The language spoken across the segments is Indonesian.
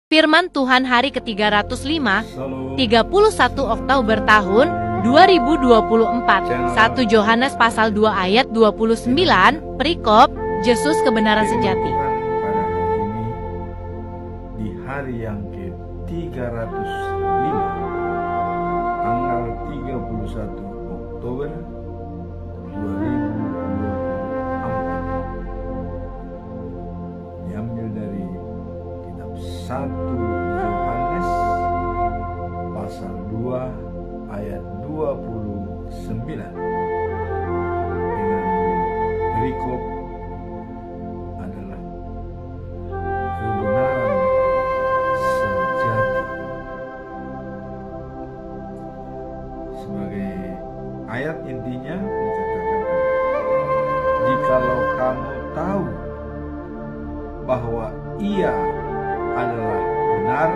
Firman Tuhan hari ke-305, 31 Oktober tahun 2024. 1 Yohanes pasal 2 ayat 29, perikop Yesus kebenaran sejati. Pada hari ini, di hari yang ke-305, tanggal 31 Oktober 2024, diambil dari kitab 1 Yohanes pasal 2 ayat 29 dengan perikop adalah kebenaran sejati. Sebagai ayat intinya dikatakan, jikalau kamu tahu bahwa Ia adalah benar,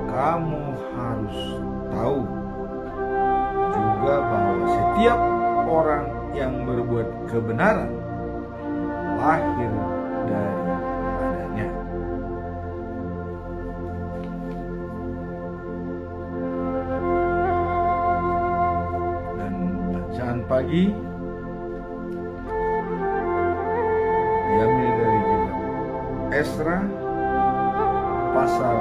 kamu harus tahu juga bahwa setiap orang yang berbuat kebenaran lahir daripadanya. Dan bacaan pagi diambil dari kitab Esra pasal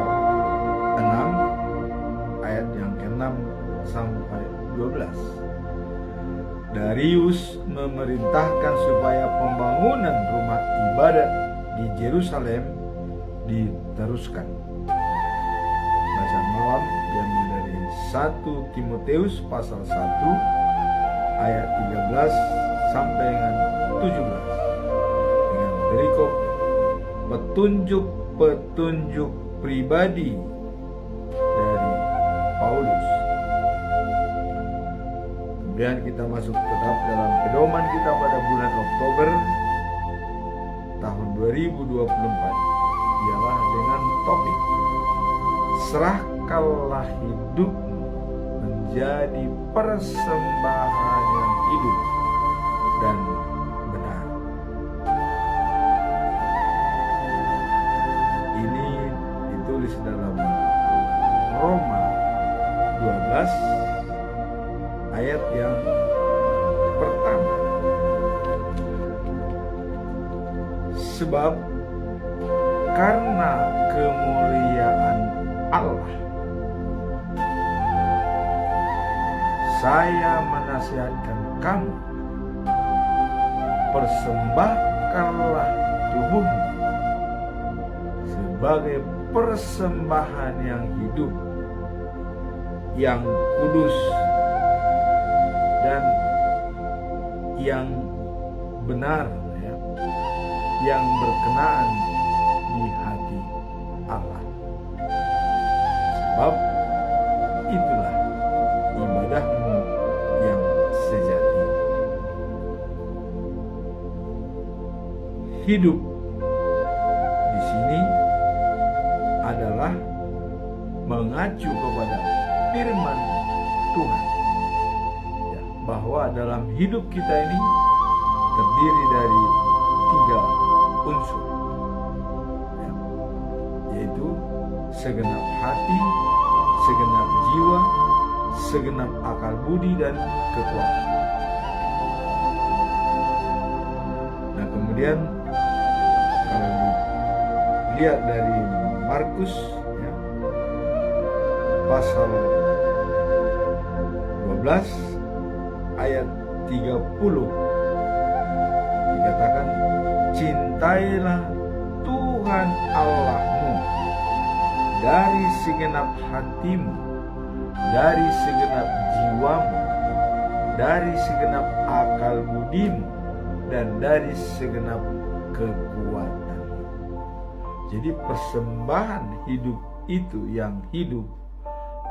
6 ayat yang ke-6 sampai 12. Darius memerintahkan supaya pembangunan rumah ibadat di Yerusalem diteruskan. Bacaan malam diambil dari 1 Timoteus pasal 1 ayat 13 sampai dengan 17 dengan perikop petunjuk pribadi dari Paulus. Kemudian kita masuk tetap dalam pedoman kita pada bulan Oktober tahun 2024, ialah dengan topik serahkanlah hidupmu menjadi persembahan yang hidup dan benar. Ini ditulis dalam Roma 12 ayat yang pertama. Sebab karena kemuliaan Allah, saya menasihatkan kamu, persembahkanlah tubuhmu sebagai persembahan yang hidup, yang kudus, dan yang benar, yang berkenaan di hati Allah. Sebab itulah ibadahmu yang sejati. Hidup di sini adalah mengacu kepada firman Tuhan, bahwa dalam hidup kita ini terdiri dari 3 unsur, yaitu segenap hati, segenap jiwa, segenap akal budi, dan kekuatan. Nah, kemudian kalau dilihat dari Markus pasal 12 ayat 30 dikatakan, cintailah Tuhan Allahmu dari segenap hatimu, dari segenap jiwamu, dari segenap akal budimu, dan dari segenap kekuatanmu. Jadi persembahan hidup itu yang hidup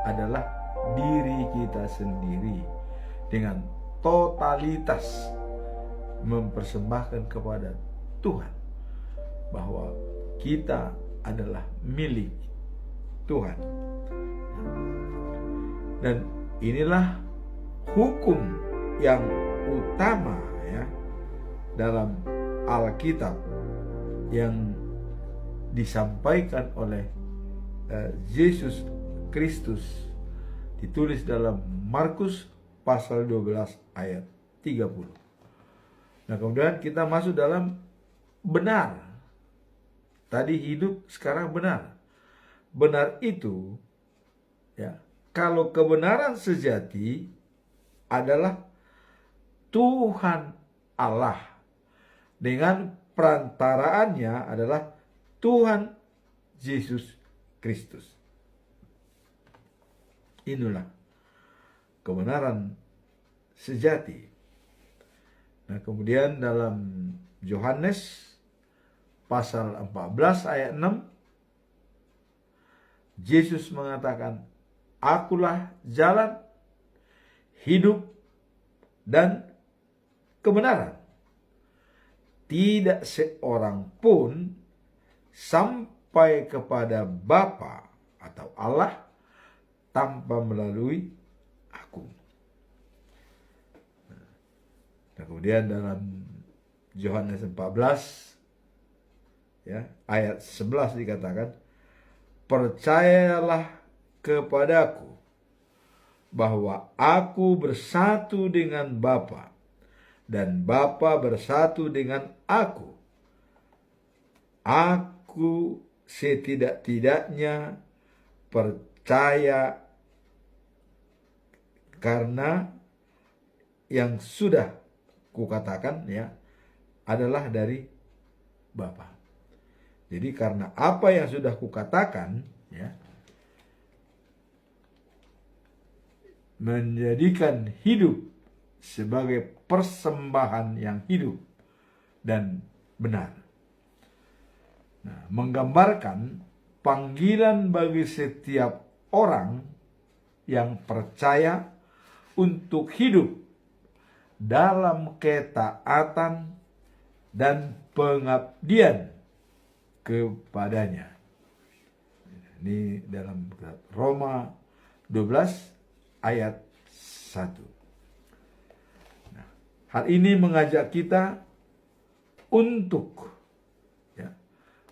adalah diri kita sendiri, dengan totalitas mempersembahkan kepada Tuhan bahwa kita adalah milik Tuhan. Dan inilah hukum yang utama dalam Alkitab yang disampaikan oleh Yesus Kristus ditulis dalam Markus pasal 12 ayat 30. Nah, kemudian kita masuk dalam benar. Tadi hidup, sekarang benar. Benar itu, ya, kalau kebenaran sejati adalah Tuhan Allah, dengan perantaraannya adalah Tuhan Yesus Kristus. Inilah kebenaran sejati. Nah, kemudian dalam Yohanes pasal 14 ayat 6, Yesus mengatakan, "Akulah jalan, hidup, dan kebenaran. Tidak seorang pun sampai kepada Bapa atau Allah tanpa melalui aku." Nah, kemudian dalam Yohanes 14 ya, ayat 11 dikatakan, "Percayalah kepadaku bahwa aku bersatu dengan Bapa dan Bapa bersatu dengan aku. Aku setidak-tidaknya percaya karena yang sudah kukatakan, ya, adalah dari Bapa." Jadi karena apa yang sudah kukatakan, ya, menjadikan hidup sebagai persembahan yang hidup dan benar. Nah, menggambarkan panggilan bagi setiap orang yang percaya untuk hidup dalam ketaatan dan pengabdian kepadanya. Ini dalam Roma 12 ayat 1. Nah, hal ini mengajak kita untuk, ya,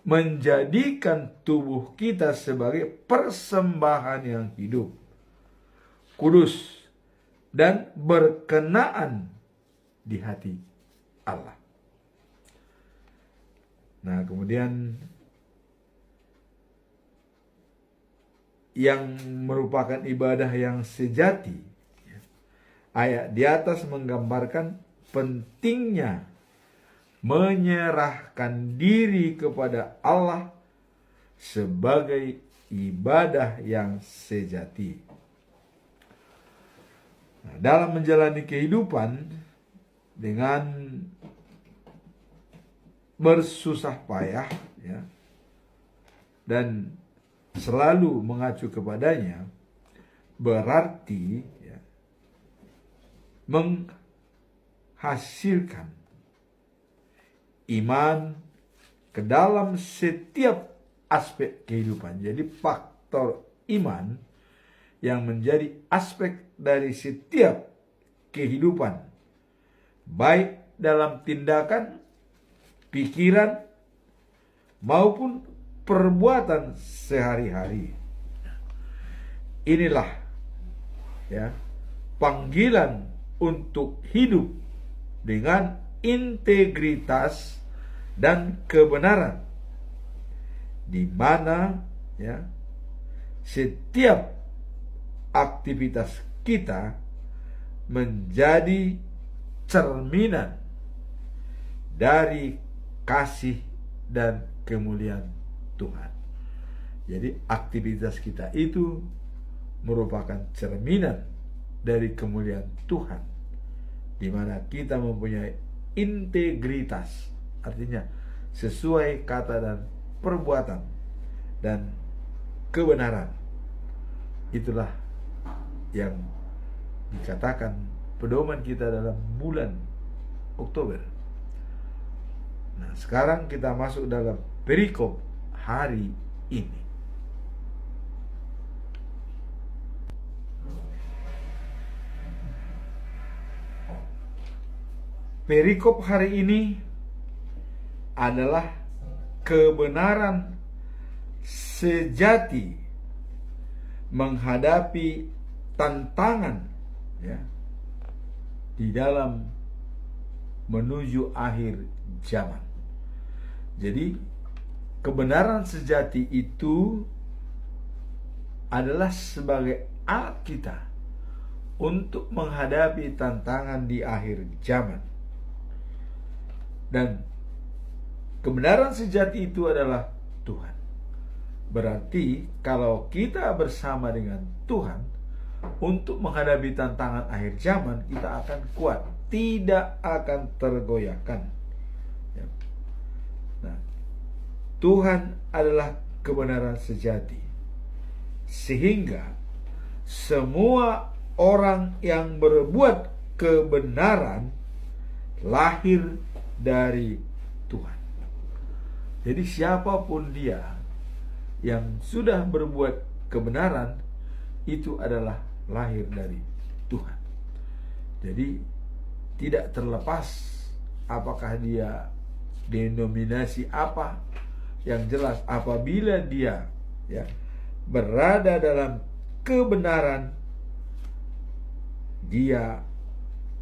menjadikan tubuh kita sebagai persembahan yang hidup, kudus, dan berkenaan di hati Allah. Nah, kemudian yang merupakan ibadah yang sejati, ya, ayat di atas menggambarkan pentingnya menyerahkan diri kepada Allah sebagai ibadah yang sejati. Nah, dalam menjalani kehidupan dengan bersusah payah, ya, dan selalu mengacu kepadanya, berarti, ya, menghasilkan iman ke dalam setiap aspek kehidupan. Jadi faktor iman yang menjadi aspek dari setiap kehidupan, baik dalam tindakan, pikiran, maupun perbuatan sehari-hari. Inilah, ya, panggilan untuk hidup dengan integritas dan kebenaran, di mana, ya, setiap aktivitas kita menjadi cerminan dari kasih dan kemuliaan Tuhan. Jadi aktivitas kita itu merupakan cerminan dari kemuliaan Tuhan, di mana kita mempunyai integritas, artinya sesuai kata dan perbuatan dan kebenaran. Itulah yang dikatakan pedoman kita dalam bulan Oktober. Nah, sekarang kita masuk dalam perikop hari ini. Perikop hari ini adalah kebenaran sejati menghadapi tantangan, ya, di dalam menuju akhir zaman. Jadi kebenaran sejati itu adalah sebagai alat kita untuk menghadapi tantangan di akhir zaman. Dan kebenaran sejati itu adalah Tuhan. Berarti kalau kita bersama dengan Tuhan untuk menghadapi tantangan akhir zaman, kita akan kuat, tidak akan tergoyahkan. Nah, Tuhan adalah kebenaran sejati, sehingga semua orang yang berbuat kebenaran lahir dari Tuhan. Jadi siapapun dia yang sudah berbuat kebenaran, itu adalah lahir dari Tuhan. Jadi tidak terlepas apakah dia denominasi apa, yang jelas apabila dia, ya, berada dalam kebenaran, dia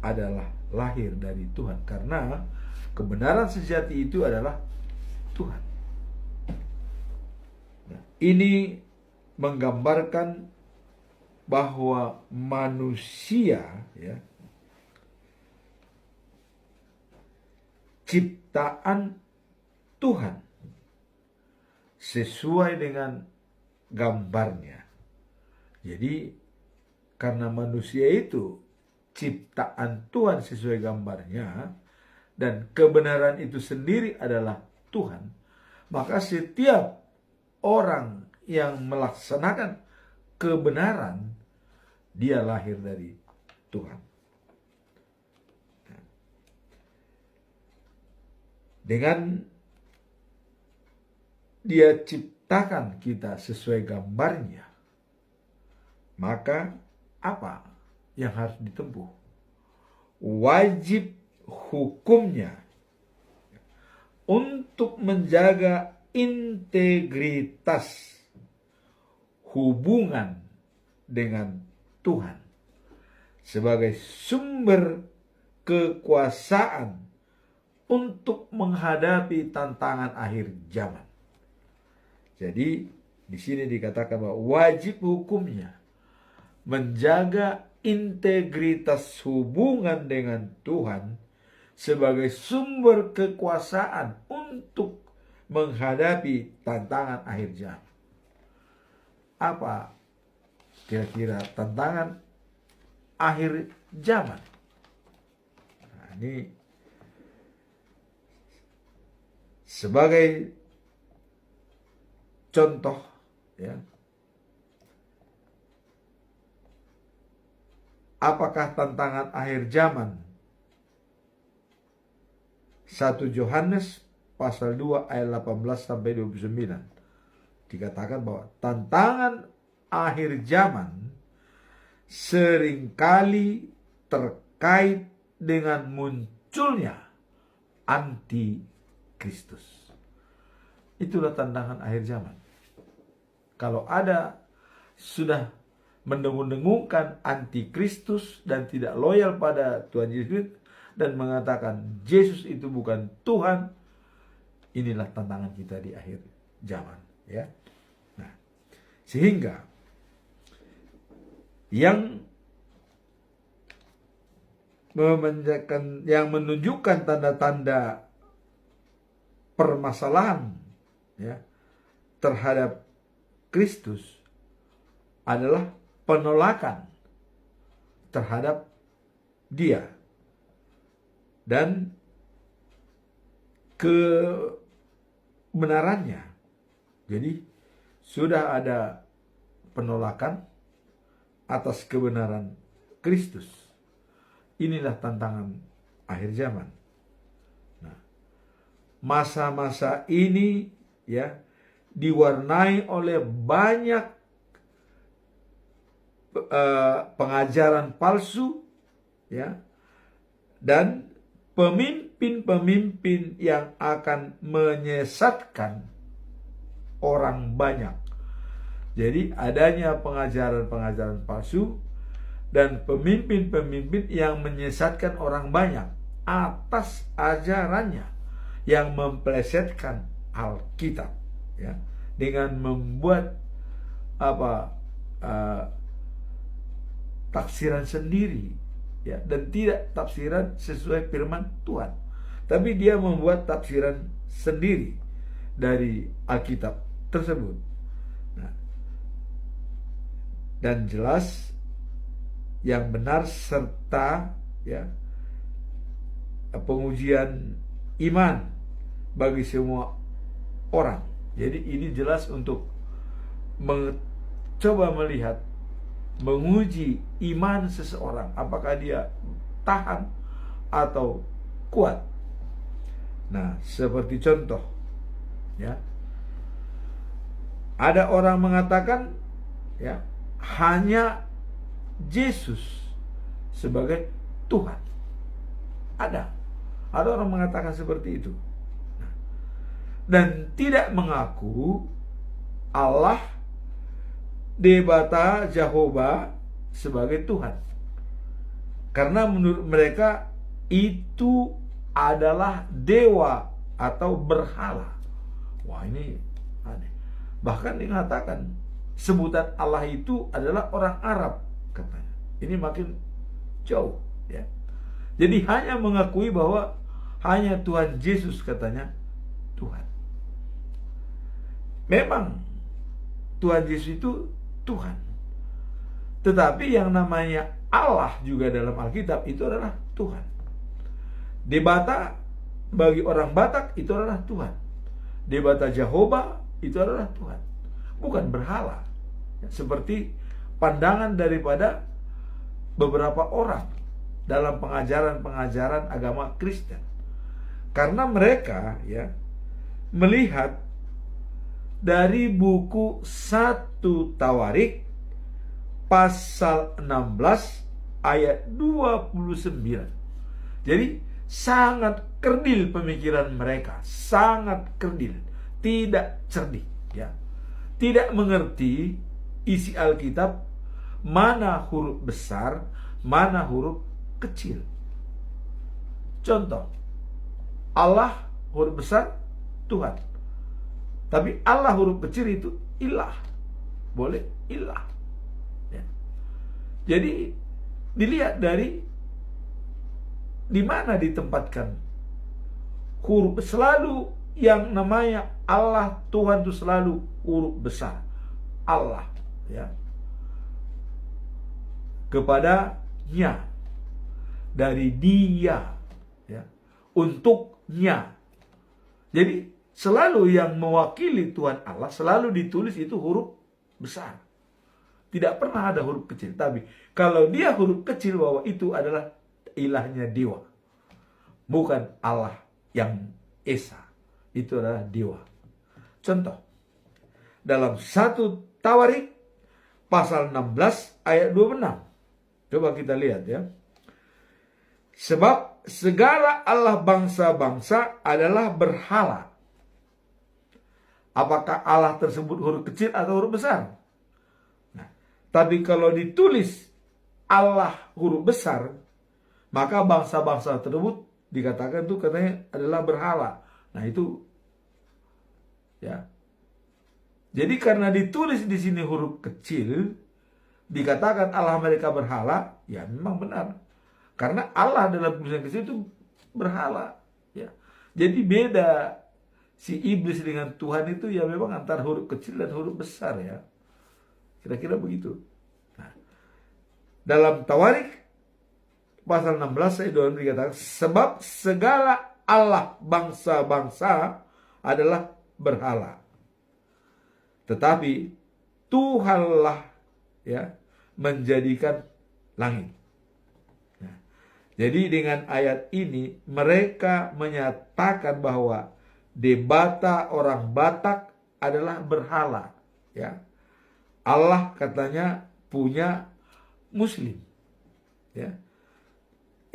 adalah lahir dari Tuhan, karena kebenaran sejati itu adalah Tuhan. Nah, ini menggambarkan bahwa manusia, ya, ciptaan Tuhan sesuai dengan gambarnya. Jadi karena manusia itu ciptaan Tuhan sesuai gambarnya, dan kebenaran itu sendiri adalah Tuhan, maka setiap orang yang melaksanakan kebenaran, dia lahir dari Tuhan. Dengan dia ciptakan kita sesuai gambarnya, maka apa yang harus ditempuh? Wajib hukumnya untuk menjaga integritas hubungan dengan Tuhan sebagai sumber kekuasaan untuk menghadapi tantangan akhir zaman. Jadi di sini dikatakan bahwa wajib hukumnya menjaga integritas hubungan dengan Tuhan sebagai sumber kekuasaan untuk menghadapi tantangan akhir zaman. Apa kira-kira tantangan akhir zaman? Nah, ini sebagai contoh, ya, apakah tantangan akhir zaman? 1 Yohanes pasal 2 ayat 18 sampai 29 dikatakan bahwa tantangan akhir zaman seringkali terkait dengan munculnya antikristus. Itulah tantangan akhir zaman. Kalau ada sudah mendengung-dengungkan antikristus dan tidak loyal pada Tuhan Yesus dan mengatakan Yesus itu bukan Tuhan, inilah tantangan kita di akhir zaman, ya. Nah, sehingga yang menunjukkan tanda-tanda permasalahan, ya, terhadap Kristus adalah penolakan terhadap Dia dan kebenarannya. Jadi sudah ada penolakan atas kebenaran Kristus. Inilah tantangan akhir zaman. Nah, masa-masa ini, ya, diwarnai oleh banyak pengajaran palsu, ya, dan pemimpin-pemimpin yang akan menyesatkan orang banyak Jadi adanya pengajaran-pengajaran palsu dan pemimpin-pemimpin yang menyesatkan orang banyak atas ajarannya yang memplesetkan Alkitab, ya, dengan membuat tafsiran sendiri, ya, dan tidak tafsiran sesuai firman Tuhan, tapi dia membuat tafsiran sendiri dari Alkitab tersebut. Nah, dan jelas yang benar serta, ya, pengujian iman bagi semua orang. Jadi ini jelas untuk mencoba melihat, menguji iman seseorang, apakah dia tahan atau kuat. Nah, seperti contoh, ya, ada orang mengatakan, ya, hanya Yesus sebagai Tuhan. Ada orang mengatakan seperti itu, dan tidak mengaku Allah Debata Jehovah sebagai Tuhan, karena menurut mereka itu adalah dewa atau berhala. Wah, ini aneh. Bahkan dikatakan sebutan Allah itu adalah orang Arab, katanya. Ini makin jauh, ya. Jadi hanya mengakui bahwa hanya Tuhan Yesus, katanya, Tuhan. Memang Tuhan Yesus itu Tuhan, tetapi yang namanya Allah juga dalam Alkitab itu adalah Tuhan. Debata bagi orang Batak itu adalah Tuhan. Debata Jehovah itu adalah Tuhan, bukan berhala, seperti pandangan daripada beberapa orang dalam pengajaran-pengajaran agama Kristen. Karena mereka, ya, melihat dari buku 1 Tawarik pasal 16 ayat 29. Jadi sangat kerdil pemikiran mereka, sangat kerdil, tidak cerdik, ya. Tidak mengerti isi Alkitab, mana huruf besar, mana huruf kecil. Contoh, Allah huruf besar Tuhan, tapi Allah huruf kecil itu ilah. Boleh ilah, ya. Jadi dilihat dari di mana ditempatkan huruf. Selalu yang namanya Allah Tuhan itu selalu huruf besar. Allah, ya, kepadanya, dari dia, ya, untuknya. Jadi selalu yang mewakili Tuhan Allah selalu ditulis itu huruf besar. Tidak pernah ada huruf kecil. Tapi kalau dia huruf kecil, bahwa itu adalah ilahnya dewa, bukan Allah yang esa. Itu adalah dewa. Contoh, dalam 1 Tawarik pasal 16 ayat 26. Coba kita lihat, ya. Sebab segala Allah bangsa-bangsa adalah berhala. Apakah Allah tersebut huruf kecil atau huruf besar? Nah, tapi kalau ditulis Allah huruf besar, maka bangsa-bangsa tersebut dikatakan itu katanya adalah berhala. Nah, itu, ya. Jadi karena ditulis di sini huruf kecil, dikatakan Allah mereka berhala, ya memang benar. Karena Allah dalam tulisan kecil itu berhala, ya. Jadi beda si iblis dengan Tuhan itu, ya memang antara huruf kecil dan huruf besar, ya. Kira-kira begitu. Nah, dalam Tawarik pasal 16 ayat 2 dikatakan, sebab segala Allah bangsa-bangsa adalah berhala, tetapi Tuhanlah, ya, menjadikan langit. Nah, jadi dengan ayat ini mereka menyatakan bahwa Debata orang Batak adalah berhala, ya. Allah katanya punya Muslim, ya.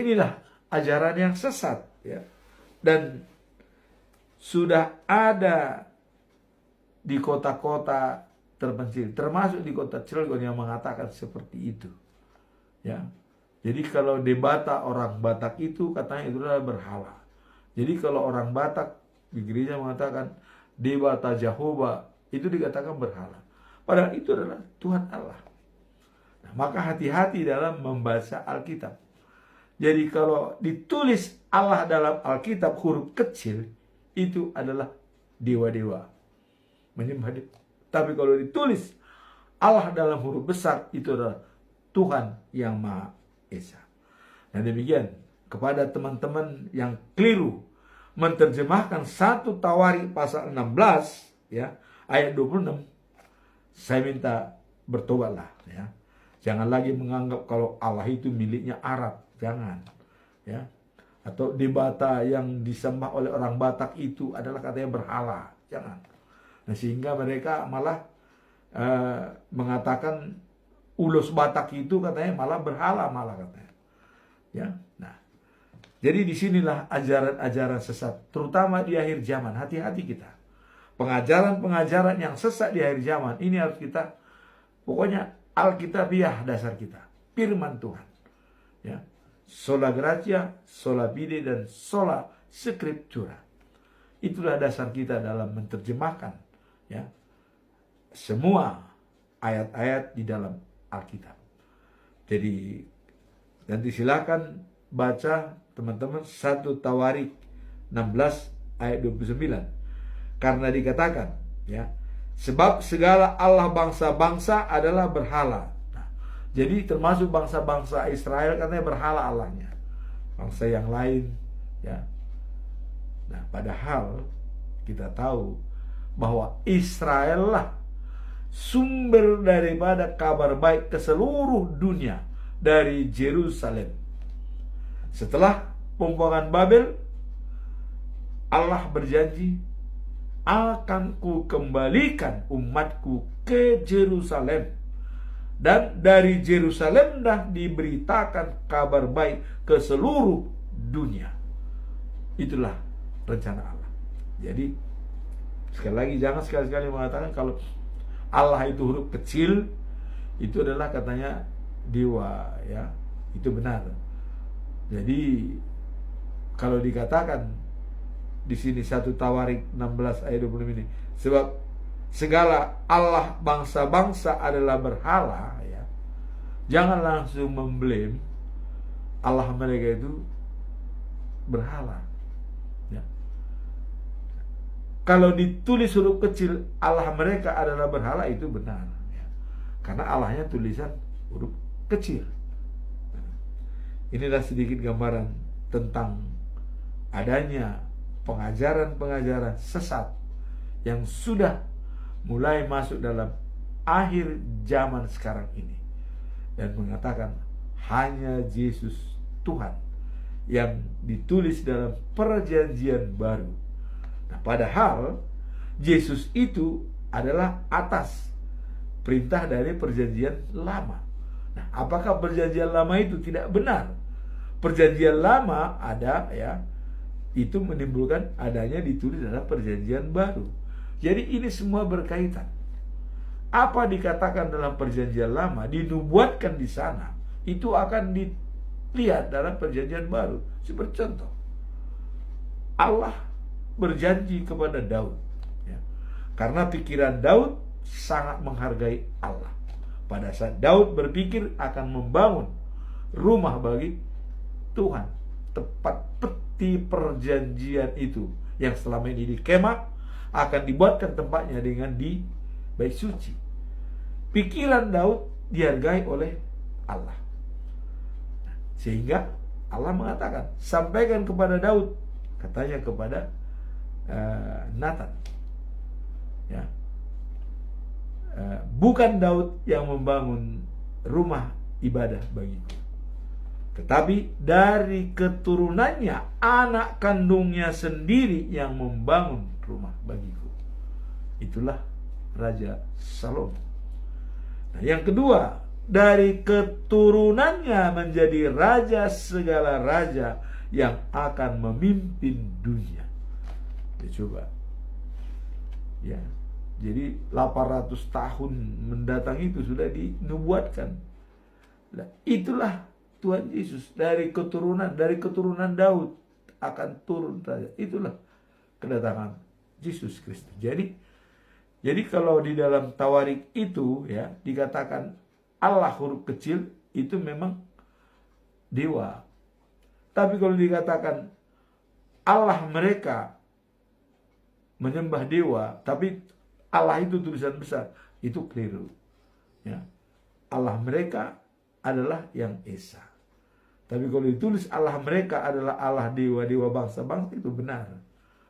Inilah ajaran yang sesat, ya. Dan sudah ada di kota-kota terpencil, termasuk di kota Cilegon yang mengatakan seperti itu. Ya. Jadi kalau di Batak, orang Batak itu katanya itu adalah berhala. Jadi kalau orang Batak di gereja mengatakan Dewata Jehovah, itu dikatakan berhala. Padahal itu adalah Tuhan Allah. Nah, maka hati-hati dalam membaca Alkitab. Jadi kalau ditulis Allah dalam Alkitab huruf kecil, itu adalah dewa-dewa, menyembah dewa. Tapi kalau ditulis Allah dalam huruf besar, itu adalah Tuhan yang Maha Esa. Dan demikian, kepada teman-teman yang keliru menerjemahkan 1 Tawarik pasal 16 ya, ayat 26, saya minta bertobatlah ya. Jangan lagi menganggap kalau Allah itu miliknya Arab, jangan ya. Atau di Batak yang disembah oleh orang Batak itu adalah katanya berhala, jangan. Nah, sehingga mereka malah mengatakan ulos Batak itu katanya malah berhala malah katanya. Ya. Nah, jadi disinilah ajaran-ajaran sesat, terutama di akhir zaman. Hati-hati kita. Pengajaran-pengajaran yang sesat di akhir zaman ini harus kita, pokoknya Alkitabiah dasar kita, firman Tuhan. Ya. Sola gratia, sola fide, dan sola scriptura. Itulah dasar kita dalam menerjemahkan ya semua ayat-ayat di dalam Alkitab. Jadi nanti silakan baca teman-teman 1 Tawarik 16 ayat 29. Karena dikatakan ya, sebab segala Allah bangsa-bangsa adalah berhala. Nah, jadi termasuk bangsa-bangsa Israel katanya berhala Allahnya. Bangsa yang lain ya. Nah, padahal kita tahu bahwa Israel lah sumber daripada kabar baik ke seluruh dunia dari Yerusalem. Setelah pembuangan Babel, Allah berjanji, akan ku kembalikan umatku ke Yerusalem, dan dari Yerusalem dah diberitakan kabar baik ke seluruh dunia. Itulah rencana Allah. Jadi sekali lagi, jangan sekali-kali mengatakan kalau Allah itu huruf kecil, itu adalah katanya dewa ya. Itu benar. Jadi kalau dikatakan di sini 1 Tawarik 16 ayat 20 ini, sebab segala Allah bangsa-bangsa adalah berhala ya. Jangan langsung memblame Allah mereka itu berhala. Ya. Kalau ditulis huruf kecil Allah mereka adalah berhala, itu benar ya. Karena Allahnya tulisan huruf kecil. Inilah sedikit gambaran tentang adanya pengajaran-pengajaran sesat yang sudah mulai masuk dalam akhir zaman sekarang ini, dan mengatakan hanya Yesus Tuhan yang ditulis dalam perjanjian baru. Nah, padahal Yesus itu adalah atas perintah dari perjanjian lama. Nah, apakah perjanjian lama itu tidak benar? Perjanjian lama ada ya, itu menimbulkan adanya ditulis dalam perjanjian baru. Jadi ini semua berkaitan. Apa dikatakan dalam perjanjian lama dinubuatkan di sana, itu akan dilihat dalam perjanjian baru. Seperti contoh, Allah berjanji kepada Daud ya, karena pikiran Daud sangat menghargai Allah. Pada saat Daud berpikir akan membangun rumah bagi Tuhan, tepat peti perjanjian itu yang selama ini di kemah akan dibuatkan tempatnya dengan di bait suci. Pikiran Daud dihargai oleh Allah, sehingga Allah mengatakan, sampaikan kepada Daud, katanya kepada Nathan ya, bukan Daud yang membangun rumah ibadah bagiku, tetapi dari keturunannya anak kandungnya sendiri yang membangun rumah bagiku. Itulah Raja Salomo. Nah, yang kedua, dari keturunannya menjadi raja segala raja yang akan memimpin dunia. Coba ya, Jadi 800 tahun mendatang itu sudah dinubuatkan. Nah, itulah Tuhan Yesus dari keturunan Daud akan turun saja. Itulah kedatangan Yesus Kristus. Jadi kalau di dalam Tawarik itu ya dikatakan Allah huruf kecil itu memang dewa. Tapi kalau dikatakan Allah mereka menyembah dewa, tapi Allah itu tulisan besar, itu keliru. Ya. Allah mereka adalah yang esa. Tapi kalau ditulis Allah mereka adalah Allah dewa-dewa bangsa-bangsa, itu benar.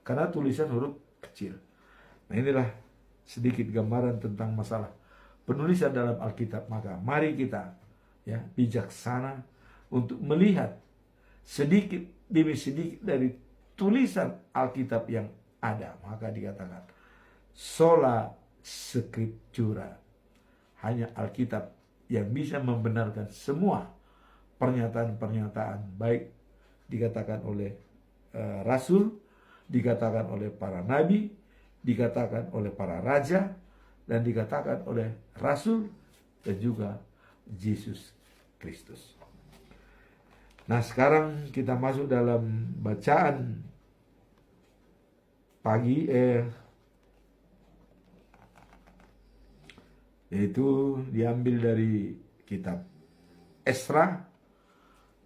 Karena tulisan huruf kecil. Nah, inilah sedikit gambaran tentang masalah penulisan dalam Alkitab. Maka mari kita ya bijaksana untuk melihat sedikit demi sedikit dari tulisan Alkitab yang ada. Maka dikatakan sola scriptura, hanya Alkitab yang bisa membenarkan semua pernyataan-pernyataan, baik dikatakan oleh rasul, dikatakan oleh para nabi, dikatakan oleh para raja, dan dikatakan oleh rasul dan juga Yesus Kristus. Nah, sekarang kita masuk dalam bacaan pagi yaitu diambil dari kitab Esra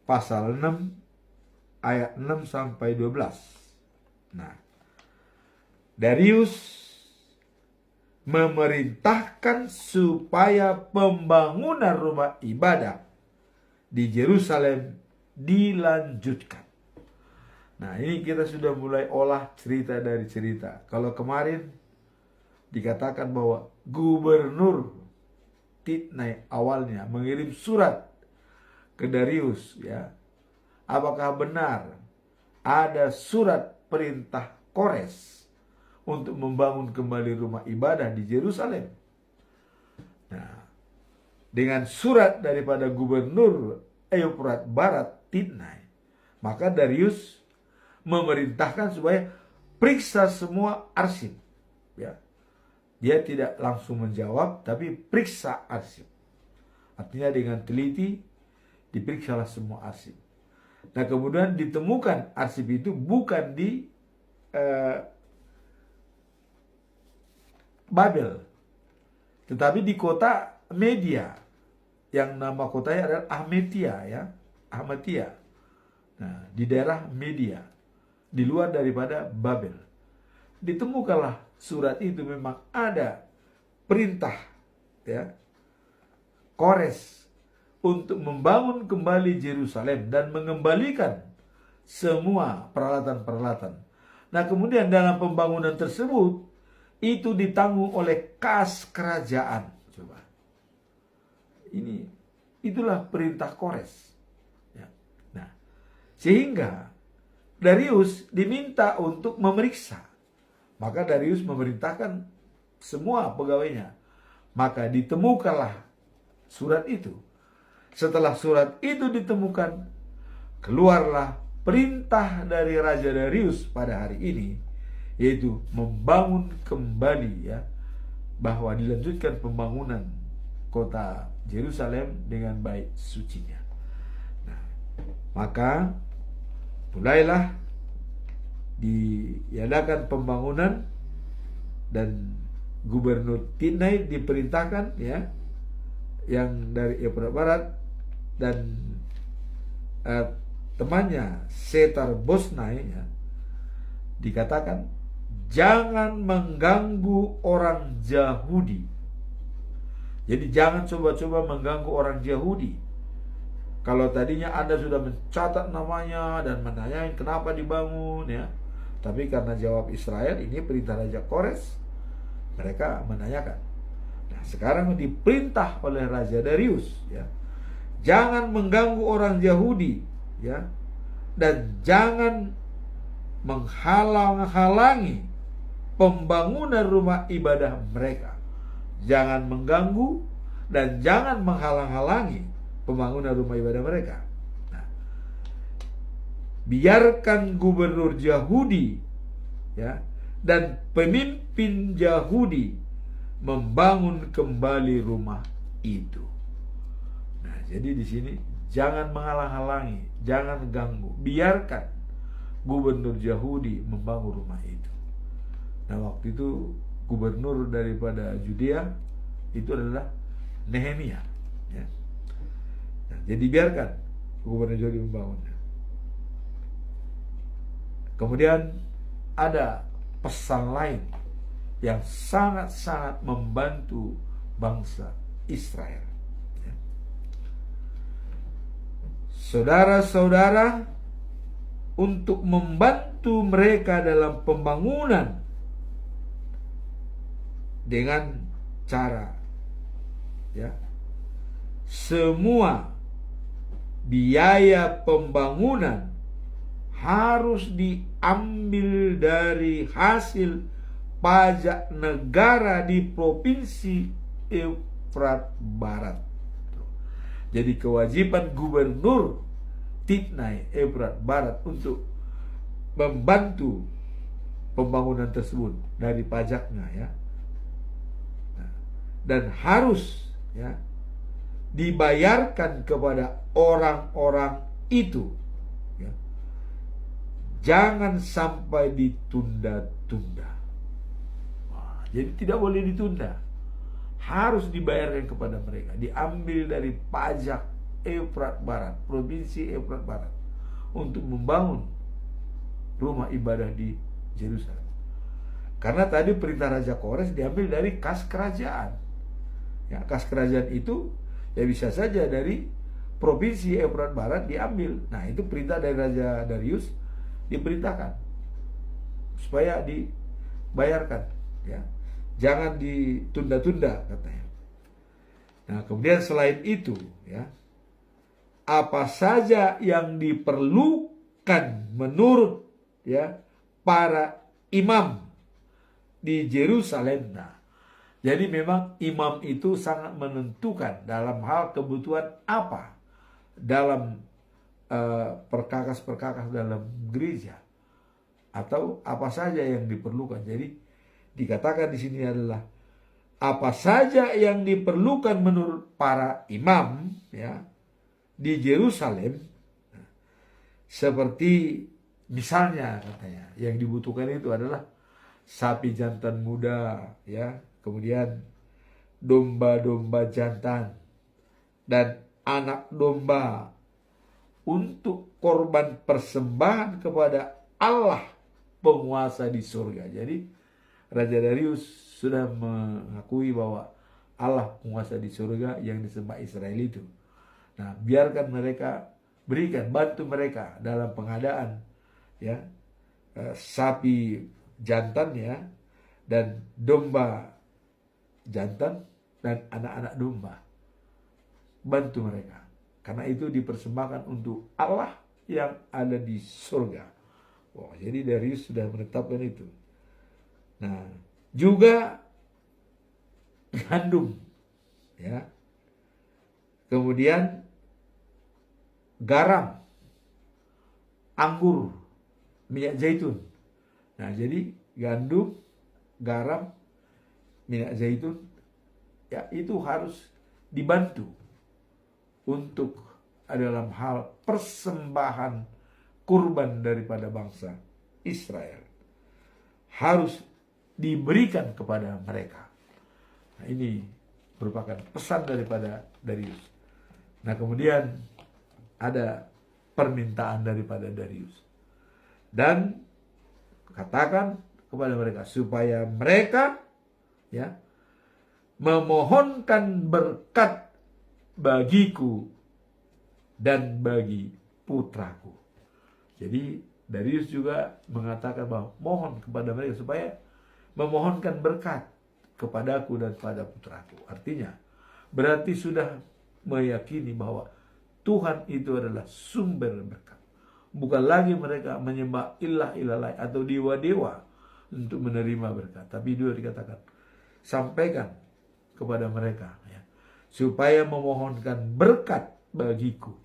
pasal 6 ayat 6 sampai 12. Nah, Darius memerintahkan supaya pembangunan rumah ibadah di Yerusalem dilanjutkan. Nah, ini kita sudah mulai olah cerita dari cerita. Kalau kemarin dikatakan bahwa Gubernur Titnai awalnya mengirim surat ke Darius, ya. Apakah benar ada surat perintah Kores untuk membangun kembali rumah ibadah di Yerusalem? Nah, dengan surat daripada Gubernur Eufrat Barat Titnai, maka Darius memerintahkan supaya periksa semua arsip, ya. Dia tidak langsung menjawab, tapi periksa arsip. Artinya dengan teliti diperiksalah semua arsip. Nah, kemudian ditemukan arsip itu bukan di Babel, tetapi di kota Media, yang nama kotanya adalah Ahmetia, ya, Ahmetia. Nah, di daerah Media, di luar daripada Babel. Ditemukanlah surat itu, memang ada perintah, ya, Kores untuk membangun kembali Yerusalem dan mengembalikan semua peralatan-peralatan. Nah, kemudian dalam pembangunan tersebut itu ditanggung oleh kas kerajaan. Coba. Itulah perintah Kores. Ya. Nah, sehingga Darius diminta untuk memeriksa. Maka Darius memerintahkan semua pegawainya. Maka ditemukanlah surat itu. Setelah surat itu ditemukan, keluarlah perintah dari Raja Darius pada hari ini, yaitu membangun kembali, ya, bahwa dilanjutkan pembangunan kota Yerusalem dengan bait sucinya. Nah, maka mulailah diadakan pembangunan dan Gubernur Titnai diperintahkan, ya, yang dari Eufrat Barat dan temannya Setar Bosnai, ya, dikatakan jangan mengganggu orang Yahudi. Jadi jangan coba-coba mengganggu orang Yahudi. Kalau tadinya Anda sudah mencatat namanya dan menanyain kenapa dibangun, ya, tapi karena jawab Israel, ini perintah Raja Kores, mereka menanyakan. Nah, sekarang diperintah oleh Raja Darius, ya, jangan mengganggu orang Yahudi, ya, dan jangan menghalang-halangi pembangunan rumah ibadah mereka. Jangan mengganggu dan jangan menghalang-halangi pembangunan rumah ibadah mereka. Nah, biarkan gubernur Yahudi, ya, dan pemimpin Yahudi membangun kembali rumah itu. Nah, jadi di sini jangan menghalang-halangi, jangan ganggu, biarkan gubernur Yahudi membangun rumah itu. Nah, waktu itu gubernur daripada Yudea itu adalah Nehemia, ya. Nah, jadi biarkan gubernur Yahudi membangunnya. Kemudian ada pesan lain yang sangat-sangat membantu bangsa Israel. Ya. Saudara-saudara, untuk membantu mereka dalam pembangunan dengan cara, ya, semua biaya pembangunan harus diambil dari hasil pajak negara di provinsi Efrat Barat. Jadi kewajiban gubernur Tibnai Efrat Barat untuk membantu pembangunan tersebut dari pajaknya, ya. Nah, dan harus, ya, dibayarkan kepada orang-orang itu, ya. Jangan sampai ditunda-tunda. Jadi tidak boleh ditunda, harus dibayarkan kepada mereka, diambil dari pajak Efrat Barat, provinsi Efrat Barat, untuk membangun rumah ibadah di Yerusalem. Karena tadi perintah Raja Kores diambil dari kas kerajaan. Ya, kas kerajaan itu ya bisa saja dari provinsi Efrat Barat diambil. Nah, itu perintah dari Raja Darius, diperintahkan supaya dibayarkan, ya. Jangan ditunda-tunda, katanya. Nah, kemudian selain itu, ya, apa saja yang diperlukan menurut, ya, para imam di Yerusalem. Nah, jadi memang imam itu sangat menentukan dalam hal kebutuhan apa dalam perkakas-perkakas dalam gereja, atau apa saja yang diperlukan. Jadi dikatakan di sini adalah apa saja yang diperlukan menurut para imam, ya, di Yerusalem. Seperti misalnya, katanya, yang dibutuhkan itu adalah sapi jantan muda, ya, kemudian domba-domba jantan dan anak domba untuk korban persembahan kepada Allah penguasa di surga. Jadi Raja Darius sudah mengakui bahwa Allah penguasa di surga yang disembah Israel itu. Nah, biarkan mereka, berikan, bantu mereka dalam pengadaan, ya, sapi jantan, ya, dan domba jantan dan anak-anak domba. Bantu mereka, karena itu dipersembahkan untuk Allah yang ada di surga. Wah, jadi Darius sudah menetapkan itu. Nah, juga gandum, ya, kemudian garam, anggur, minyak zaitun. Nah, jadi gandum, garam, minyak zaitun, ya, itu harus dibantu untuk dalam hal persembahan kurban daripada bangsa Israel. Harus diberikan kepada mereka. Nah, ini merupakan pesan daripada Darius. Nah, kemudian ada permintaan daripada Darius. Dan katakan kepada mereka supaya mereka, ya, memohonkan berkat bagiku dan bagi putraku. Jadi Darius juga mengatakan bahwa mohon kepada mereka supaya memohonkan berkat kepadaku dan pada putraku. Artinya berarti sudah meyakini bahwa Tuhan itu adalah sumber berkat. Bukan lagi mereka menyembah ilah-ilah lain atau dewa-dewa untuk menerima berkat. Tapi dia dikatakan sampaikan kepada mereka, ya, supaya memohonkan berkat bagiku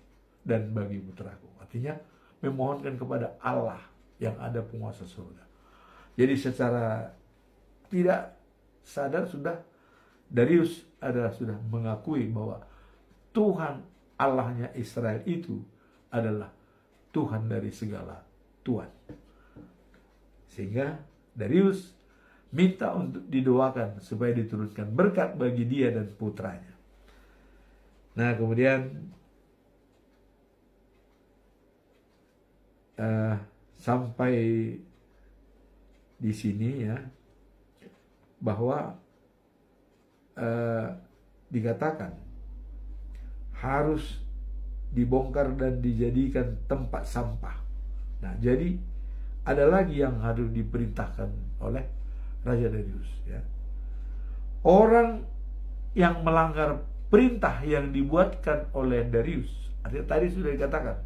dan bagi putraku. Artinya memohonkan kepada Allah yang ada penguasa surga. Jadi secara tidak sadar sudah Darius adalah sudah mengakui bahwa Tuhan Allahnya Israel itu adalah Tuhan dari segala Tuhan. Sehingga Darius minta untuk didoakan supaya diturunkan berkat bagi dia dan putranya. Nah, kemudian sampai di sini ya, bahwa dikatakan harus dibongkar dan dijadikan tempat sampah. Nah, jadi ada lagi yang harus diperintahkan oleh Raja Darius ya. Orang yang melanggar perintah yang dibuatkan oleh Darius, artinya tadi sudah dikatakan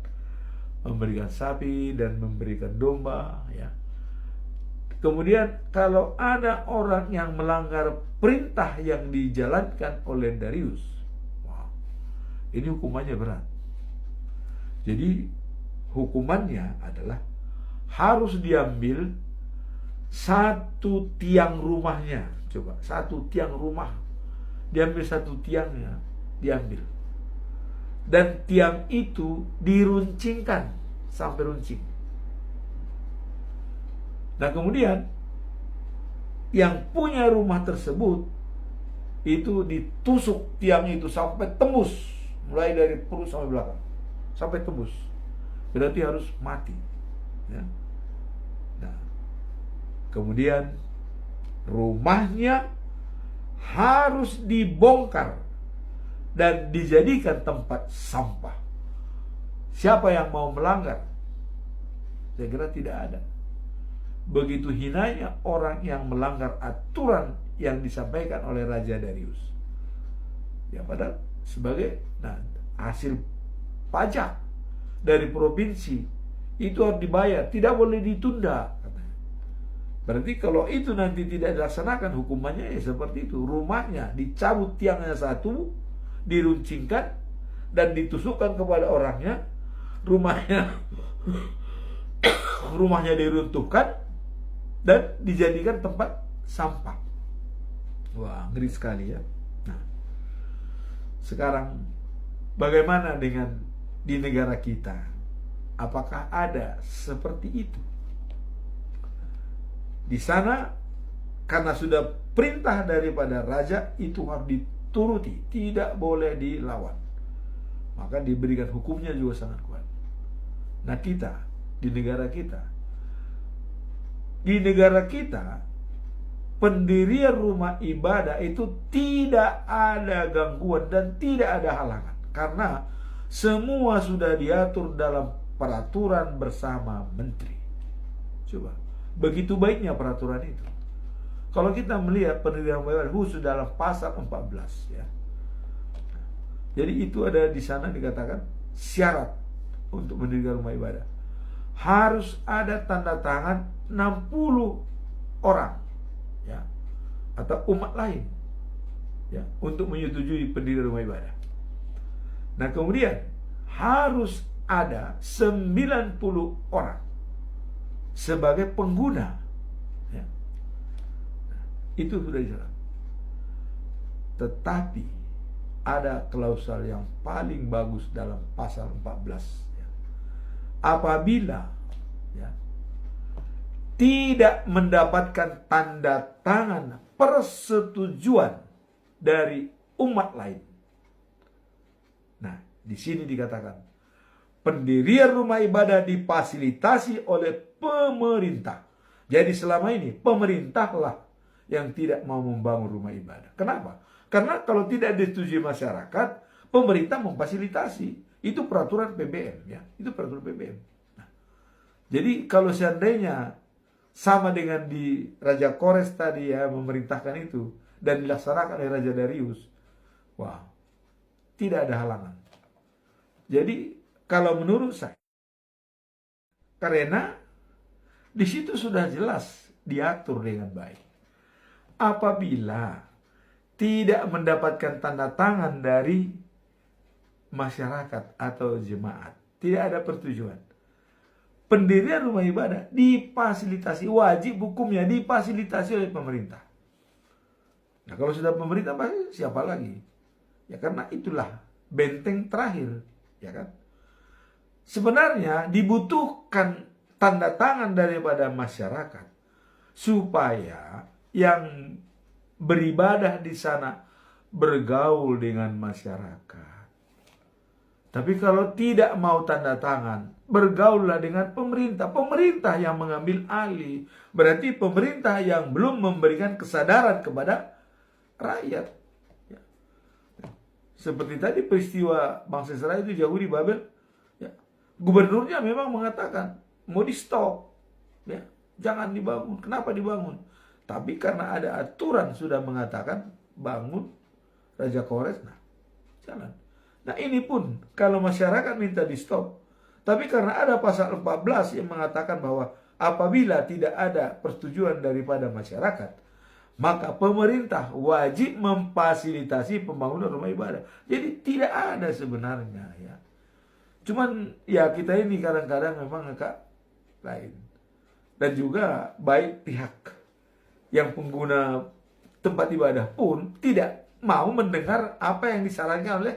memberikan sapi dan memberikan domba ya. Kemudian kalau ada orang yang melanggar perintah yang dijalankan oleh Darius, wow, ini hukumannya berat. Jadi hukumannya adalah harus diambil satu tiang rumahnya. Coba, satu tiang rumah, diambil satu tiangnya, diambil. Dan tiang itu diruncingkan sampai runcing. Nah, kemudian yang punya rumah tersebut itu ditusuk tiang itu sampai tembus, mulai dari perut sampai belakang, sampai tembus. Berarti harus mati ya. Nah, kemudian rumahnya harus dibongkar dan dijadikan tempat sampah. Siapa yang mau melanggar? Saya kira tidak ada. Begitu hinanya orang yang melanggar aturan yang disampaikan oleh Raja Darius. Ya, padahal sebagai hasil pajak dari provinsi itu harus dibayar, tidak boleh ditunda. Berarti kalau itu nanti tidak dilaksanakan, hukumannya ya seperti itu. Rumahnya dicabut tiangnya satu, diruncingkan dan ditusukkan kepada orangnya. Rumahnya diruntuhkan dan dijadikan tempat sampah. Wah, ngeri sekali ya. Nah, sekarang bagaimana dengan di negara kita? Apakah ada seperti itu? Di sana karena sudah perintah daripada raja, itu harus dituruti, tidak boleh dilawan. Maka diberikan hukumnya juga sangat kuat. Nah, kita di negara kita pendirian rumah ibadah itu tidak ada gangguan dan tidak ada halangan, karena semua sudah diatur dalam peraturan bersama menteri. Coba, begitu baiknya peraturan itu. Kalau kita melihat pendirian rumah ibadah khusus dalam pasal 14 ya. Jadi itu ada di sana dikatakan syarat untuk mendirikan rumah ibadah harus ada tanda tangan 60 orang ya, atau umat lain ya, untuk menyetujui pendirian rumah ibadah. Nah, kemudian harus ada 90 orang sebagai pengguna ya. Itu sudah dijelaskan. Tetapi ada klausul yang paling bagus dalam pasal 14 ya. Apabila ya, tidak mendapatkan tanda tangan persetujuan dari umat lain. Nah, di sini dikatakan pendirian rumah ibadah difasilitasi oleh pemerintah. Jadi selama ini pemerintahlah yang tidak mau membangun rumah ibadah. Kenapa? Karena kalau tidak disetujui masyarakat, pemerintah memfasilitasi. Itu peraturan PBM ya, itu peraturan PBM. Nah, jadi kalau seandainya sama dengan di Raja Kores tadi ya, memerintahkan itu dan dilaksanakan oleh Raja Darius, wah, tidak ada halangan. Jadi kalau menurut saya, karena di situ sudah jelas diatur dengan baik. Apabila tidak mendapatkan tanda tangan dari masyarakat atau jemaat, tidak ada persetujuan, pendirian rumah ibadah difasilitasi, wajib hukumnya difasilitasi oleh pemerintah. Nah, kalau sudah pemerintah, siapa lagi? Ya karena itulah benteng terakhir, ya kan? Sebenarnya dibutuhkan tanda tangan daripada masyarakat supaya yang beribadah di sana bergaul dengan masyarakat. Tapi kalau tidak mau tanda tangan, bergaullah dengan pemerintah. Pemerintah yang mengambil alih. Berarti pemerintah yang belum memberikan kesadaran kepada rakyat. Ya. Seperti tadi peristiwa bangsa Israel itu jauh di Babel. Ya. Gubernurnya memang mengatakan mau di stop. Ya. Jangan dibangun. Kenapa dibangun? Tapi karena ada aturan sudah mengatakan bangun Raja Kores. Nah, jalan. Nah ini pun kalau masyarakat minta di stop. Tapi karena ada pasal 14 yang mengatakan bahwa apabila tidak ada persetujuan daripada masyarakat, maka pemerintah wajib memfasilitasi pembangunan rumah ibadah. Jadi tidak ada sebenarnya ya. Cuman ya kita ini kadang-kadang memang agak lain. Dan juga baik pihak yang pengguna tempat ibadah pun tidak mau mendengar apa yang disarankan oleh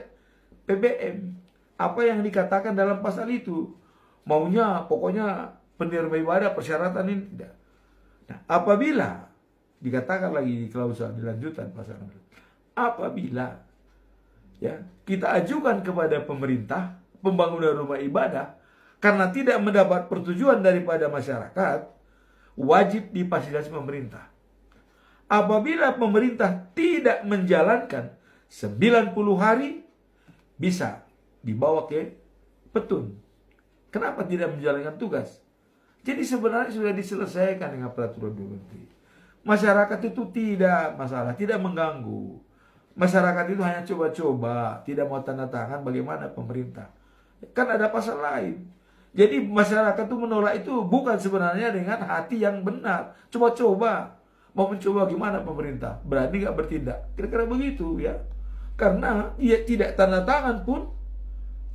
PBM, apa yang dikatakan dalam pasal itu. Maunya pokoknya penerima ibadah persyaratan ini tidak. Nah, apabila dikatakan lagi di klausul di lanjutan pasal 6, apabila ya kita ajukan kepada pemerintah pembangunan rumah ibadah karena tidak mendapat persetujuan daripada masyarakat, wajib difasilitasi pemerintah. Apabila pemerintah tidak menjalankan 90 hari, bisa dibawa ke petun. Kenapa tidak menjalankan tugas? Jadi sebenarnya sudah diselesaikan dengan peraturan menteri. Masyarakat itu tidak masalah, tidak mengganggu. Masyarakat itu hanya coba-coba, tidak mau tanda tangan bagaimana pemerintah. Kan ada pasal lain. Jadi masyarakat itu menolak itu bukan sebenarnya dengan hati yang benar. Coba-coba. Mau mencoba gimana pemerintah? Berani gak bertindak? Kira-kira begitu ya. Karena ia tidak tanda tangan pun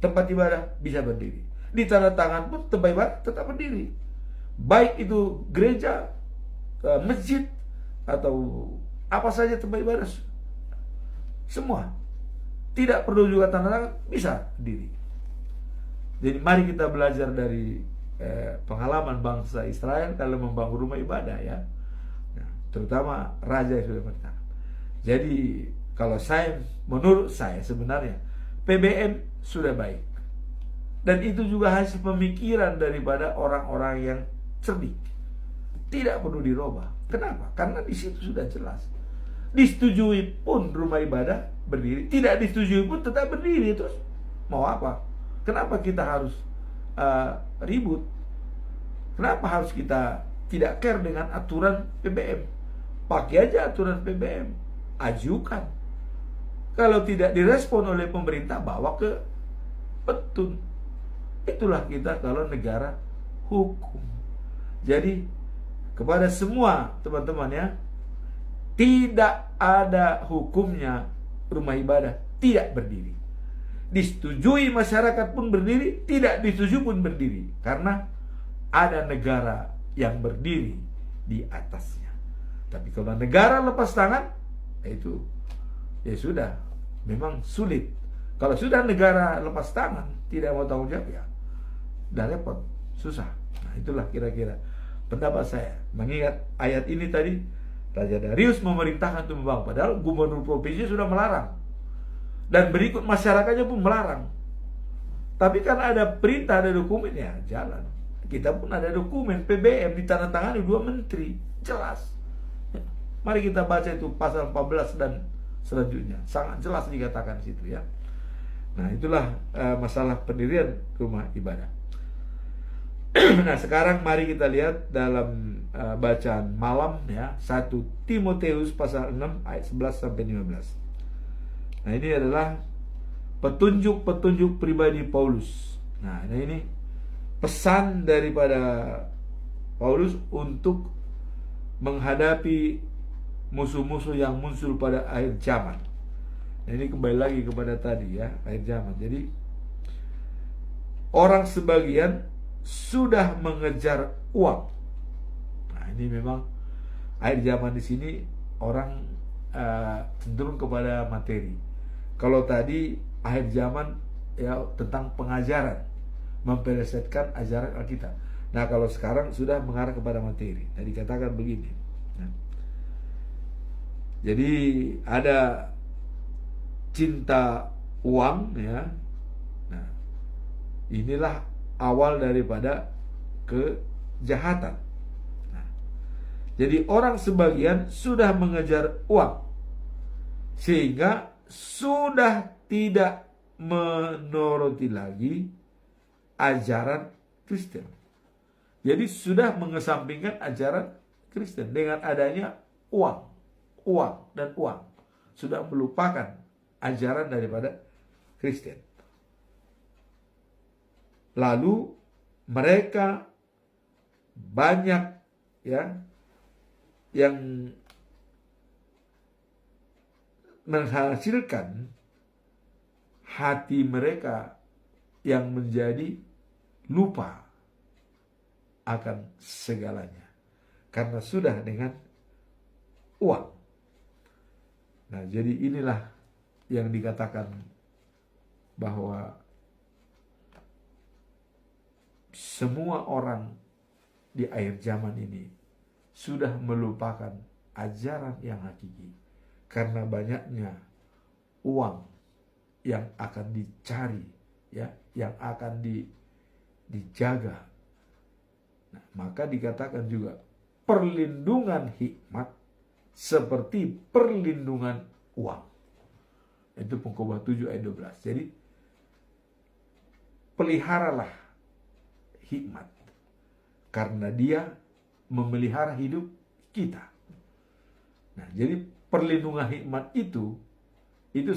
tempat ibadah bisa berdiri. Di tanda tangan pun tempat ibadah tetap berdiri. Baik itu gereja, masjid, atau apa saja tempat ibadah. Semua. Tidak perlu juga tanda tangan, bisa berdiri. Jadi mari kita belajar dari pengalaman bangsa Israel dalam membangun rumah ibadah ya. Nah, terutama raja yang sudah bertahan. Jadi kalau menurut saya sebenarnya PBM sudah baik. Dan itu juga hasil pemikiran daripada orang-orang yang cerdik. Tidak perlu dirubah. Kenapa? Karena di situ sudah jelas. Disetujui pun rumah ibadah berdiri, tidak disetujui pun tetap berdiri. Terus mau apa? Kenapa kita harus ribut? Kenapa harus kita tidak care dengan aturan PBM? Pakai aja aturan PBM. Ajukan. Kalau tidak direspon oleh pemerintah, bawa ke petun. Itulah kita kalau negara hukum. Jadi kepada semua teman-teman ya, tidak ada hukumnya rumah ibadah tidak berdiri. Disetujui masyarakat pun berdiri, tidak disetujui pun berdiri. Karena ada negara yang berdiri di atasnya. Tapi kalau negara lepas tangan, itu ya sudah, memang sulit. Kalau sudah negara lepas tangan, tidak mau tanggung jawab ya, udah repot, susah. Nah itulah kira-kira pendapat saya. Mengingat ayat ini tadi, Raja Darius memerintahkan untuk membangun, padahal gubernur provinsi sudah melarang. Dan berikut masyarakatnya pun melarang. Tapi karena ada perintah, ada dokumen, ya jalan. Kita pun ada dokumen PBM ditandatangani 2 menteri, jelas. Mari kita baca itu pasal 14 dan selanjutnya, sangat jelas dikatakan di situ ya. Nah itulah masalah pendirian rumah ibadah. Nah sekarang mari kita lihat dalam bacaan malam ya, 1 Timotius pasal 6 ayat 11 sampai 15. Nah ini adalah petunjuk-petunjuk pribadi Paulus. Nah ini pesan daripada Paulus untuk menghadapi musuh-musuh yang muncul pada akhir zaman. Nah, ini kembali lagi kepada tadi ya, akhir zaman. Jadi orang sebagian sudah mengejar uang. Nah, ini memang akhir zaman di sini orang cenderung kepada materi. Kalau tadi akhir zaman ya tentang pengajaran, mempelesetkan ajaran Alkitab. Nah, kalau sekarang sudah mengarah kepada materi. Nah, dikatakan begini. Nah, jadi ada cinta uang, ya. Nah, inilah awal daripada kejahatan. Nah, jadi orang sebagian sudah mengejar uang sehingga sudah tidak menuruti lagi ajaran Kristen. Jadi sudah mengesampingkan ajaran Kristen dengan adanya uang dan uang. Sudah melupakan ajaran daripada Kristen. Lalu mereka banyak ya yang menghasilkan hati mereka yang menjadi lupa akan segalanya karena sudah dengan uang. Nah, jadi inilah yang dikatakan bahwa semua orang di akhir zaman ini sudah melupakan ajaran yang hakiki karena banyaknya uang yang akan dicari, ya, yang akan dijaga. Nah, maka dikatakan juga perlindungan hikmat seperti perlindungan uang. Itu Pengkhotbah 7 ayat 12. Jadi peliharalah hikmat karena dia memelihara hidup kita. Nah, jadi perlindungan hikmat itu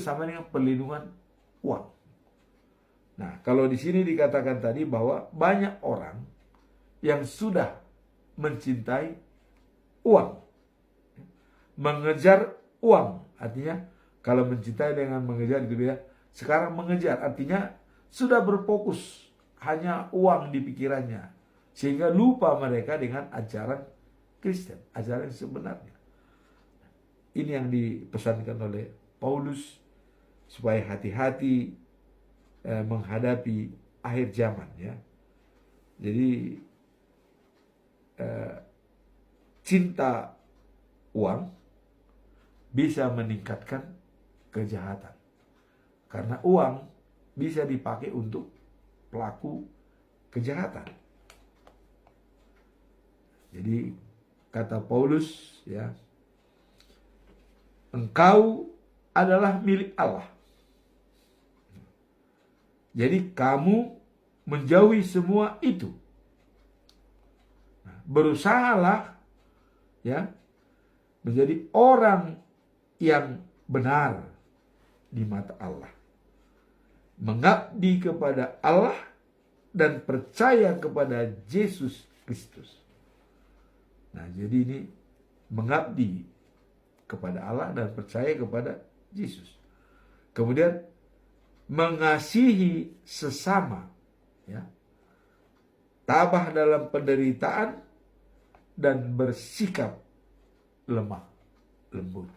sama dengan perlindungan uang. Nah, kalau di sini dikatakan tadi bahwa banyak orang yang sudah mencintai uang, mengejar uang. Artinya kalau mencintai dengan mengejar itu beda. Sekarang mengejar artinya sudah berfokus hanya uang di pikirannya, sehingga lupa mereka dengan ajaran Kristen, ajaran yang sebenarnya. Ini yang dipesankan oleh Paulus supaya hati-hati menghadapi akhir zaman, ya. Jadi cinta uang bisa meningkatkan kejahatan karena uang bisa dipakai untuk pelaku kejahatan. Jadi kata Paulus, ya, engkau adalah milik Allah. Jadi kamu menjauhi semua itu. Nah, berusahalah, ya, menjadi orang yang benar di mata Allah, mengabdi kepada Allah dan percaya kepada Yesus Kristus. Nah, jadi ini mengabdi kepada Allah dan percaya kepada Yesus. Kemudian mengasihi sesama, ya, tabah dalam penderitaan dan bersikap lemah lembut.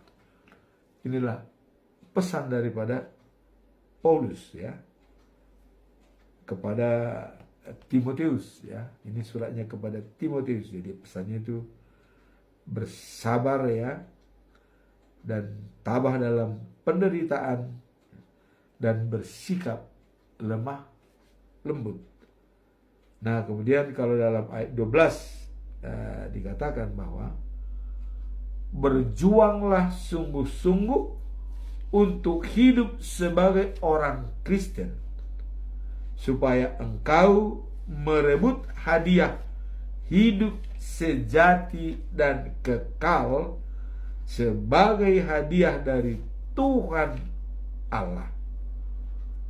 Inilah pesan daripada Paulus, ya, kepada Timotius, ya. Ini suratnya kepada Timotius. Jadi pesannya itu bersabar, ya, dan tabah dalam penderitaan dan bersikap lemah lembut. Nah, kemudian kalau dalam ayat 12 dikatakan bahwa berjuanglah sungguh-sungguh untuk hidup sebagai orang Kristen, supaya engkau merebut hadiah hidup sejati dan kekal sebagai hadiah dari Tuhan Allah.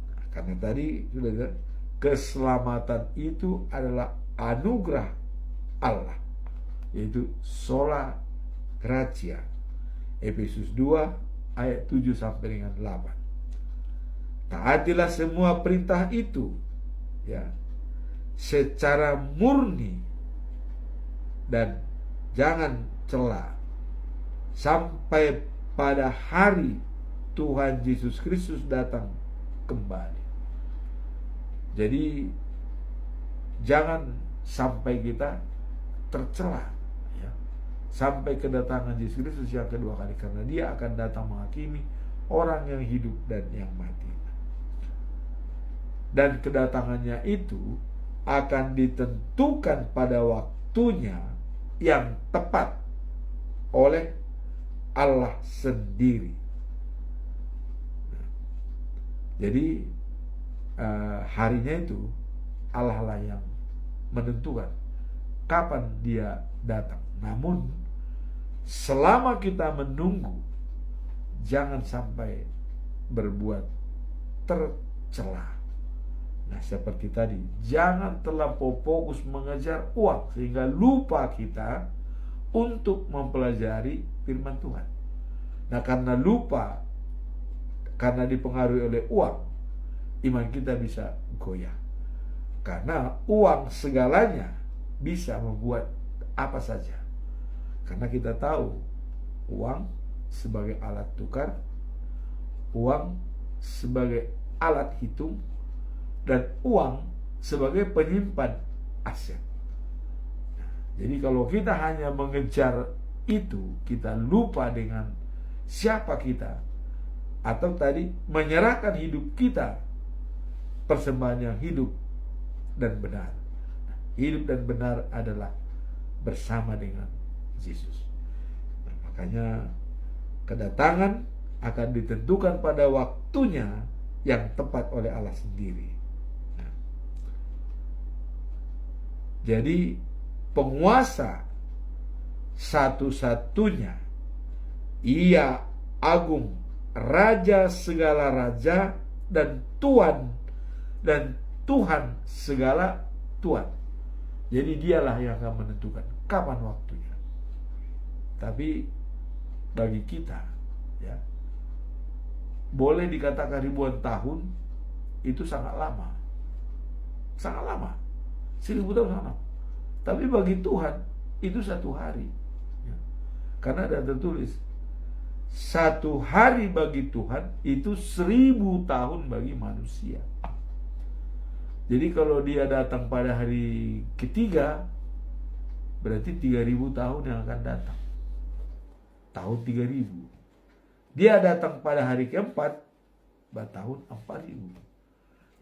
Nah, karena tadi sudah lihat, keselamatan itu adalah anugerah Allah, yaitu sola gratia. Efesus 2 ayat 7 sampai dengan 8. Taatilah semua perintah itu, ya, secara murni dan jangan cela, sampai pada hari Tuhan Yesus Kristus datang kembali. Jadi jangan sampai kita tercela, ya, sampai kedatangan Yesus Kristus yang kedua kali, karena Dia akan datang menghakimi orang yang hidup dan yang mati. Dan kedatangannya itu akan ditentukan pada waktunya yang tepat oleh Allah sendiri. Jadi harinya itu Allah lah yang menentukan kapan Dia datang. Namun selama kita menunggu, jangan sampai berbuat tercela. Nah, seperti tadi, jangan terlampau fokus mengejar uang sehingga lupa kita untuk mempelajari firman Tuhan. Nah, karena lupa, karena dipengaruhi oleh uang, iman kita bisa goyah. Karena uang segalanya bisa membuat apa saja. Karena kita tahu uang sebagai alat tukar, uang sebagai alat hitung, dan uang sebagai penyimpan aset. Jadi kalau kita hanya mengejar itu, kita lupa dengan siapa kita, atau tadi menyerahkan hidup kita, persembahan yang hidup dan benar. Hidup dan benar adalah bersama dengan Yesus. Nah, makanya kedatangan akan ditentukan pada waktunya yang tepat oleh Allah sendiri. Nah, jadi penguasa satu-satunya, Ia agung, Raja segala raja, dan Tuhan segala Tuhan. Jadi Dialah yang akan menentukan kapan waktunya. Tapi bagi kita, ya, boleh dikatakan ribuan tahun itu sangat lama. Sangat lama. 1000 tahun sangat lama. Tapi bagi Tuhan itu satu hari. Ya. Karena ada tertulis, satu hari bagi Tuhan itu 1000 tahun bagi manusia. Jadi kalau Dia datang pada hari ketiga, berarti 3000 tahun yang akan datang. Tahun 3000. Dia datang pada hari keempat, tahun 4000.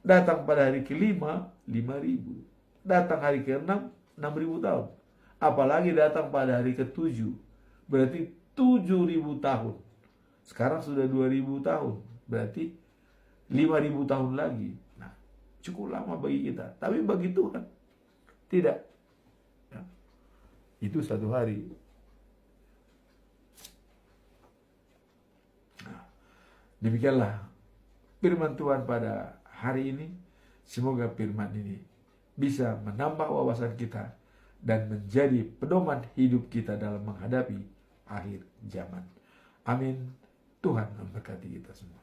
Datang pada hari kelima, 5000. Datang hari keenam, 6000 tahun. Apalagi datang pada hari ketujuh, berarti 7000 tahun. Sekarang sudah 2000 tahun, berarti 5000 tahun lagi. Nah, cukup lama bagi kita. Tapi bagi Tuhan tidak. Ya. Itu satu hari. Nah, demikianlah firman Tuhan pada hari ini. Semoga firman ini bisa menambah wawasan kita dan menjadi pedoman hidup kita dalam menghadapi akhir zaman. Amin. Tuhan memberkati kita semua.